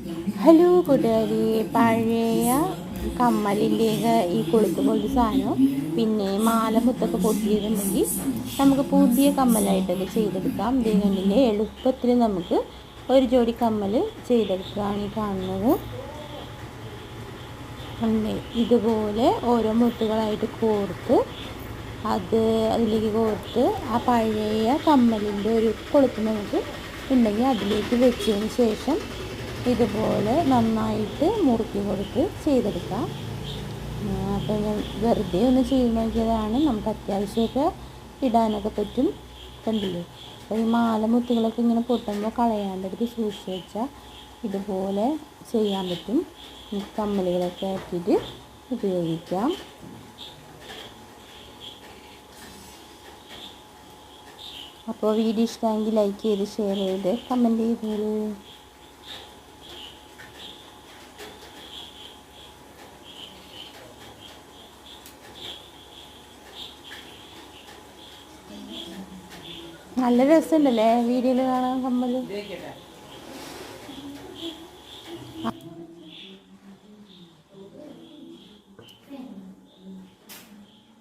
Hello കൂട്ടുകാരി, പഴയ കമ്മലിൻ്റെ ഈ കൊളുത്ത് പോലത്തെ സാധനം പിന്നെ മാല മുത്തൊക്കെ പൊട്ടിയതുണ്ടെങ്കിൽ നമുക്ക് പുതിയ കമ്മലായിട്ടൊക്കെ ചെയ്തെടുക്കാം. ഇതേ കണ്ടില്ലേ, എളുപ്പത്തിൽ നമുക്ക് ഒരു ജോഡി കമ്മൽ ചെയ്തെടുക്കുകയാണ് ഈ കാണുന്നത്. ഇതുപോലെ ഓരോ മുത്തുകളായിട്ട് കോർത്ത് അതിലേക്ക് കോർത്ത് ആ പഴയ കമ്മലിൻ്റെ ഒരു കൊളുത്ത് നമുക്ക് ഉണ്ടെങ്കിൽ അതിലേക്ക് വെച്ചതിന് ശേഷം ഇതുപോലെ നന്നായിട്ട് മുറുക്കി കൊടുത്ത് ചെയ്തെടുക്കാം. അപ്പോൾ ഞാൻ വെറുതെ ഒന്ന് ചെയ്ത് നോക്കിയതാണ്. നമുക്ക് അത്യാവശ്യമൊക്കെ ഇടാനൊക്കെ പറ്റും. കണ്ടില്ലേ, അപ്പോൾ ഈ മാല മുത്തുകളൊക്കെ ഇങ്ങനെ പൊട്ടുമ്പോൾ കളയാണ്ടെടുത്ത് സൂക്ഷിച്ച് വെച്ചാൽ ഇതുപോലെ ചെയ്യാൻ പറ്റും. കമ്മലുകളൊക്കെ ആക്കിയിട്ട് ഉപയോഗിക്കാം. അപ്പോൾ വീഡിയോ ഇഷ്ടമെങ്കിൽ ലൈക്ക് ചെയ്ത് ഷെയർ ചെയ്ത് കമൻറ്റ് ചെയ്തോളൂ. നല്ല രസമുണ്ടല്ലേ വീഡിയോയിൽ കാണാൻ കമ്മൽ.